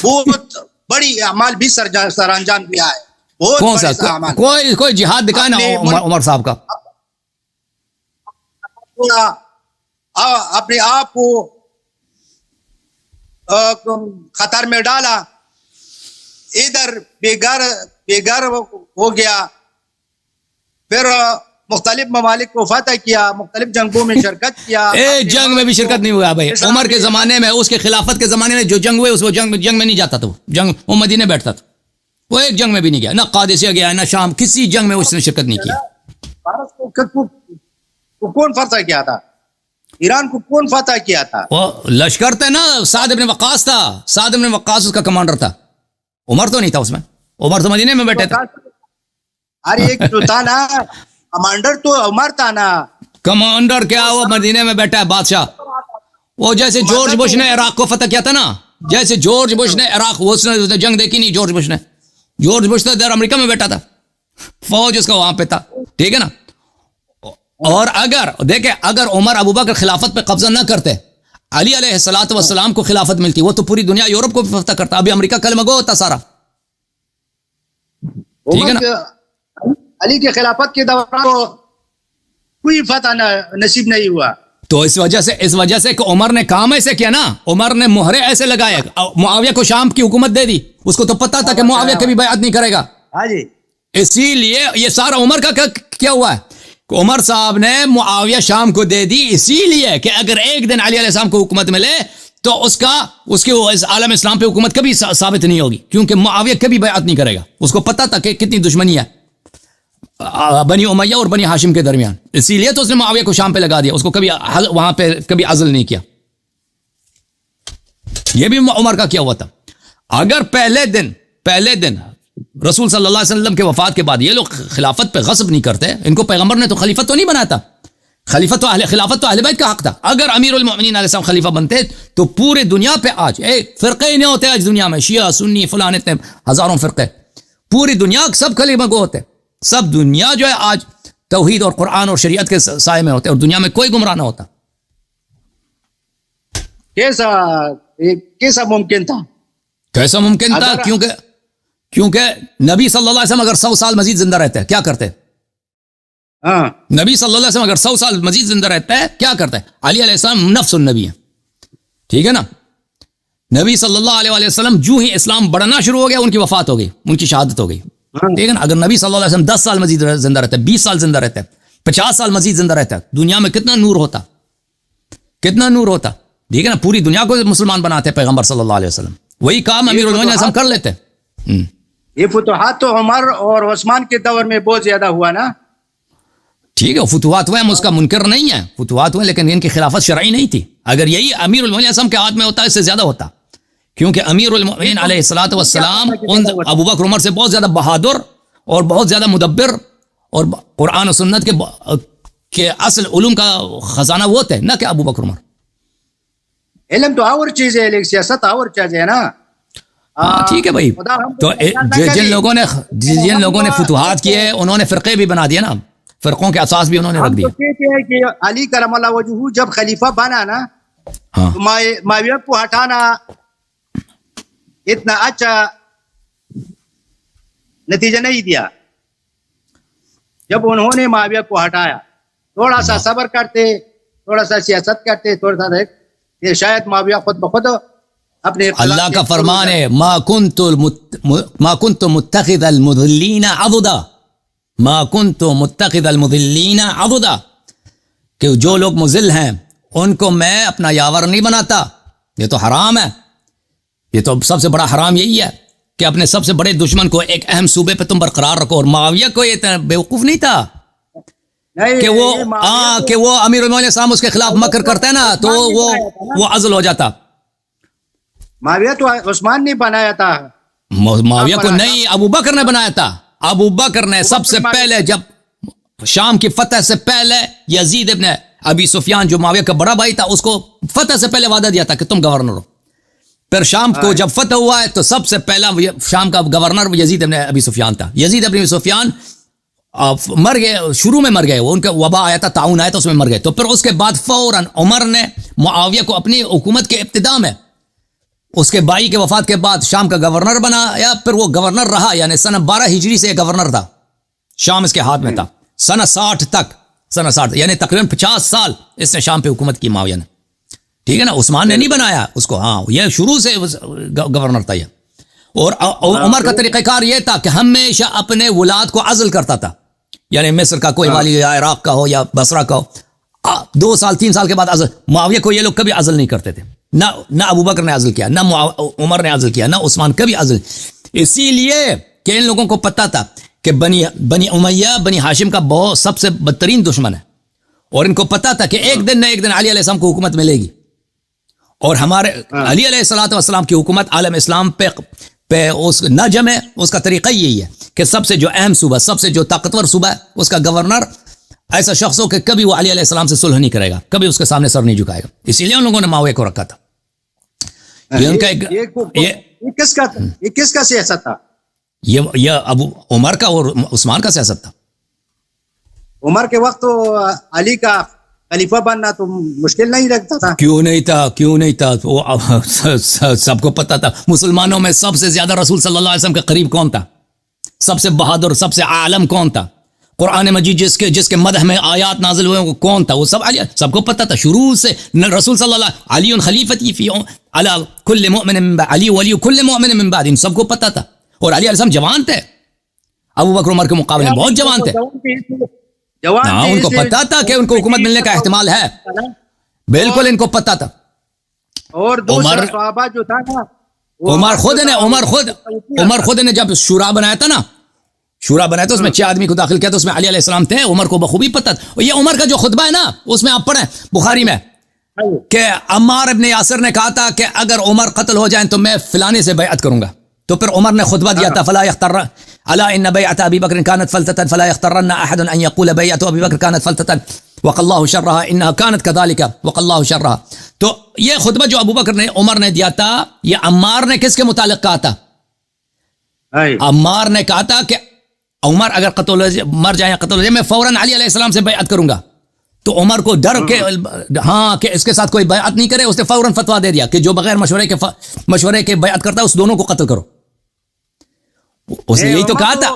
بہت بڑی اعمال بھی سر انجام دیا ہے. کون سا؟ کوئی جہاد دکھائے نا عمر صاحب کا. اپنے آپ کو خطر میں ڈالا, ادھر بے گھر ہو گیا, پھر مختلف ممالک کو فتح کیا, مختلف جنگوں میں شرکت کیا. جنگ میں بھی شرکت نہیں ہوا بھائی. عمر کے زمانے میں, اس کے خلافت کے زمانے میں جو جنگ ہوئے, اس وہ جنگ میں نہیں جاتا تھا. وہ مدینے بیٹھتا تھا. وہ ایک جنگ میں بھی نہیں گیا, نہ قادسیہ گیا نہ شام, کسی جنگ میں اس نے شرکت نہیں کیا. کون فتح کیا تھا ایران کو؟ کون فتح کیا تھا؟ وہ لشکر تھے نا, سعد بن وقاص تھا. سعد بن وقاص اس کا کمانڈر تھا. عمر تو نہیں تھا اس میں. عمر تو مدینے میں بیٹھے تھے. ارے ایک تو تھا نا کمانڈر, تو عمر تھا نا. کمانڈر کیا, وہ مدینے میں بیٹھا ہے بادشاہ. وہ جیسے جارج بش نے عراق کو فتح کیا تھا نا, جیسے جارج بش نے عراق, اس نے جنگ دیکھی نہیں. جارج بش تو ادھر امریکہ میں بیٹھا تھا, فوج اس کا وہاں پہ تھا. ٹھیک ہے نا. اور اگر عمر ابو بکر خلافت پہ قبضہ نہ کرتے, علی علیہ الصلوۃ والسلام کو خلافت ملتی, وہ تو پوری دنیا یورپ کو فتح کرتا. ابھی امریکہ کلمہ گو ہوتا سارا. ٹھیک ہے نا. علی کے خلافت کے دوران کوئی فتح نصیب نہیں ہوا. تو اس وجہ سے کہ عمر نے کام ایسے کیا نا, عمر نے مہرے ایسے لگائے, معاویہ کو شام کی حکومت دے دی. اس کو تو پتا تھا کہ معاویہ کبھی بیعت نہیں کرے گا. اسی لیے یہ سارا عمر کا کیا ہوا ہے. عمر صاحب نے معاویہ شام کو دے دی, اسی لیے کہ اگر ایک دن علی علیہ السلام کو حکومت ملے تو اس کی عالم اسلام پہ حکومت کبھی ثابت نہیں ہوگی, کیونکہ معاویہ کبھی بیعت نہیں کرے گا. اس کو پتا تھا کہ کتنی دشمنی ہے بنی امیہ اور بنی ہاشم کے درمیان. اسی لیے تو اس نے معاویہ کو شام پہ لگا دیا. اس کو کبھی وہاں پہ کبھی عزل نہیں کیا. یہ بھی عمر کا کیا ہوا تھا. اگر پہلے دن رسول صلی اللہ علیہ وسلم کے وفات کے بعد یہ لوگ خلافت پہ غصب نہیں کرتے, ان کو پیغمبر نے تو خلیفت تو نہیں بنایا تھا. خلافت تو اہل بیت کا حق تھا. اگر امیر المؤمنین علیہ السلام خلیفہ بنتے تو پورے دنیا پہ آج فرقے ہی نہیں ہوتے. آج دنیا میں شیعہ سنی فلان اتنے ہزاروں فرقے, پوری دنیا سب خلیفہ گو ہوتے. سب دنیا جو ہے آج توحید اور قرآن اور شریعت کے سائے میں ہوتے, اور دنیا میں کوئی گمراہ نہ ہوتا. کیسا ممکن تھا؟ کیسا ممکن تھا؟ کیونکہ نبی صلی اللہ علیہ وسلم اگر 100 سال مزید زندہ رہتے کیا کرتے؟ نبی صلی اللہ علیہ وسلم اگر 100 سال مزید زندہ رہتا ہے کیا کرتا ہے؟ علی علیہ السلام نفس النبی ہے. ٹھیک ہے نا. نبی صلی اللہ علیہ وسلم جو ہی اسلام بڑھنا شروع ہو گیا, ان کی وفات ہو گئی, ان کی شہادت ہو گئی. ٹھیک ہے نا. اگر نبی صلی اللہ علیہ وسلم 10 سال مزید زندہ رہتا ہے, 20 سال زندہ رہتا ہے, 50 سال مزید زندہ رہتا ہے, دنیا میں کتنا نور ہوتا. ٹھیک ہے نا. پوری دنیا کو مسلمان بناتے پیغمبر صلی اللہ علیہ وسلم. وہی کام امیر المومنین ہم کر لیتے. یہ فتوحات تو عمر اور عثمان کے دور میں بہت زیادہ ہوا نا. ٹھیک ہے, فتوحات ہوئے, ہم اس کا منکر نہیں ہے, فتوحات ہوئے, لیکن ان کی خلافت شرعی نہیں تھی. اگر یہی امیر المومنین اسلام کے ہاتھ میں ہوتا اس سے زیادہ ہوتا, کیونکہ امیر المومنین علیہ الصلوۃ والسلام ابو بکر عمر سے بہت زیادہ بہادر اور بہت زیادہ مدبر, اور قرآن و سنت کے اصل علوم کا خزانہ وہ تھے, نہ کہ ابو بکر عمر. علم تو اور چیز ہے, سیاست اور چیز ہے نا. ٹھیک ہے بھائی. تو جن لوگوں نے فتوحات کیے انہوں نے فرقے بھی بنا دیے نا, فرقوں کے اساس بھی انہوں نے رکھ دیے. کہ علی کرم اللہ وجہہ جب خلیفہ بنا نا, معاویہ کو ہٹانا اتنا اچھا نتیجہ نہیں دیا. جب انہوں نے معاویہ کو ہٹایا, تھوڑا سا صبر کرتے, تھوڑا سا سیاست کرتے, تھوڑا سا یہ شاید معاویہ خود بخود اپنے. اللہ کا فرمان ہے, ما كنت متخذ المضلین عضدا, ما كنت متخذ المضلین عضدا, کہ جو لوگ مضل ہیں ان کو میں اپنا یاور نہیں بناتا. یہ تو حرام ہے. یہ تو سب سے بڑا حرام یہی ہے کہ اپنے سب سے بڑے دشمن کو ایک اہم صوبے پہ تم برقرار رکھو. اور معاویہ کو یہ بیوقوف نہیں تھا کہ وہ امیر المومنین السلام اس کے خلاف مکر کرتا ہے نا تو وہ عزل ہو جاتا. معاویہ تو عثمان نے بنایا تھا, معاویہ کو نہیں, ابو بکر نے بنایا تھا. ابو بکر نے سب سے پہلے, جب شام کی فتح سے پہلے, یزید ابن ابی سفیان جو معاویہ کا بڑا بھائی تھا, اس کو فتح سے پہلے وعدہ دیا تھا کہ تم گورنر ہو. پھر شام کو جب فتح ہوا ہے تو سب سے پہلا شام کا گورنر یزید ابن ابی سفیان تھا. یزید ابن ابی سفیان مر گئے, شروع میں مر گئے, ان کا وبا آیا تھا, تعاون آیا تھا, اس میں مر گئے. تو پھر اس کے بعد فوراً عمر نے معاویہ کو اپنی حکومت کے ابتدا میں اس کے بھائی کے وفات کے بعد شام کا گورنر بنایا، پھر وہ گورنر رہا، یعنی سن 12 ہجری سے گورنر تھا، شام اس کے ہاتھ میں تھا، سن 60 تک، سن 60 یعنی تقریباً 50 سال اس نے شام پہ حکومت کی معاویہ نے، ٹھیک ہے نا، عثمان نے نہیں بنایا اس کو، ہاں یہ شروع سے گورنر تھا یہ. اور عمر کا طریقہ کار یہ تھا کہ ہمیشہ اپنے ولاد کو عزل کرتا تھا، یعنی مصر کا کوئی والی یا عراق کا ہو یا بصرہ کا ہو، 2 سال 3 سال کے بعد عزل. معاویہ کو یہ لوگ کبھی عزل نہیں کرتے تھے، نہ ابو بکر نے عزل کیا، نہ عمر نے عزل کیا، نہ عثمان کبھی عزل. اسی لیے کہ ان لوگوں کو پتا تھا کہ بنی امیہ بنی ہاشم کا بہت سب سے بدترین دشمن ہے، اور ان کو پتا تھا کہ ایک دن نہ ایک دن علی علیہ السلام کو حکومت ملے گی، اور ہمارے علی علیہ السلام کی حکومت عالم اسلام پہ اس نہ جمے. اس کا طریقہ یہی ہے کہ سب سے جو اہم صوبہ، سب سے جو طاقتور صوبہ ہے، اس کا گورنر ایسا شخص ہو کہ کبھی وہ علی علیہ السلام سے صلح نہیں کرے گا، کبھی اس کے سامنے سر نہیں جھکائے گا. اسی لیے ان لوگوں نے معاویہ کو رکھا تھا. یہ ان کا یہ کس کا سیاست تھا؟ یہ ابو عمر کا اور عثمان کا سیاست تھا. عمر کے وقت تو علی کا خلیفہ بننا تو مشکل نہیں لگتا تھا. کیوں نہیں تھا وہ سب کو پتا تھا. مسلمانوں میں سب سے زیادہ رسول صلی اللہ علیہ وسلم کے قریب کون تھا؟ سب سے بہادر، سب سے عالم کون تھا؟ قرآن مجید جس کے مدح میں آیات نازل ہوئے وہ کون تھا؟ وہ سب کو پتا تھا شروع سے. رسول صلی اللہ علی خلیفتی فی علی کل مؤمن من بعد، علی ولی کل مؤمن من بعد، ان سب کو پتا تھا. اور علی علیہ السلام جوان تھے، ابو بکر عمر کے مقابلے میں بہت جوان تھے. ہاں ان کو پتا تھا کہ ان کو حکومت ملنے کا احتمال ہے، بالکل ان کو پتا تھا. اور دوسرا صحابہ جو تھا نا، عمر خود نے جب شورا بنایا تھا نا، اس میں 6 آدمی کو داخل کیا، تو اس میں علی علیہ السلام تھے. عمر کو بخوبی پتا تھا. یہ عمر کا جو خطبہ ہے نا، اس میں آپ پڑھیں بخاری میں کہ عمار ابن یاسر نے کہا تھا کہ اگر عمر قتل ہو جائیں تو میں فلانے سے بیعت کروں گا. تو پھر عمر نے خطبہ دیا تھا، فلا يختر الا ان بیعت ابی بکر كانت فلتة فلا يخترن احد ان يقول بیعت ابی بکر كانت فلتة وقى الله شرها انها كانت كذلك وقى الله شرها. تو یہ خطبہ جو ابو بکر نے عمر نے دیا تھا، یہ عمار نے کس کے متعلق کہا تھا؟ عمار نے کہا تھا کہ عمر اگر مر جائے یا قتل ہو جائے میں فوراً علی علیہ السلام سے بیعت کروں گا. تو عمر کو ڈر کے ہاں کہ اس کے ساتھ کوئی بیعت نہیں کرے، اس نے فوراً فتویٰ دے دیا کہ جو بغیر مشورے کے بیعت کرتا ہے اس دونوں کو قتل کرو. اس نے یہی تو کہا تھا.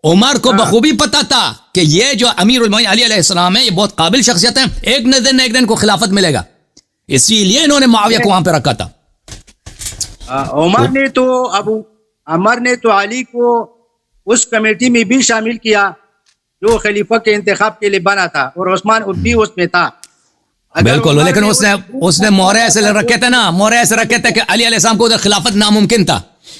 عمر کو بخوبی پتا تھا کہ یہ جو امیر المومنین علی علیہ السلام ہے یہ بہت قابل شخصیت ہے، ایک دن کو خلافت ملے گا، اسی لیے انہوں نے معاویہ کو وہاں پہ رکھا تھا. عمر نے تو علی کو اس کمیٹی میں بھی شامل کیا جو خلیفہ کے انتخاب کے لیے بنا تھا، اور عثمان بھی اس میں تھا. بالکل، لیکن اس نے مہرے ایسے رکھے تھے نا، مہرے ایسے رکھے تھے کہ علی علیہ السلام کو ادھر خلافت ناممکن تھا.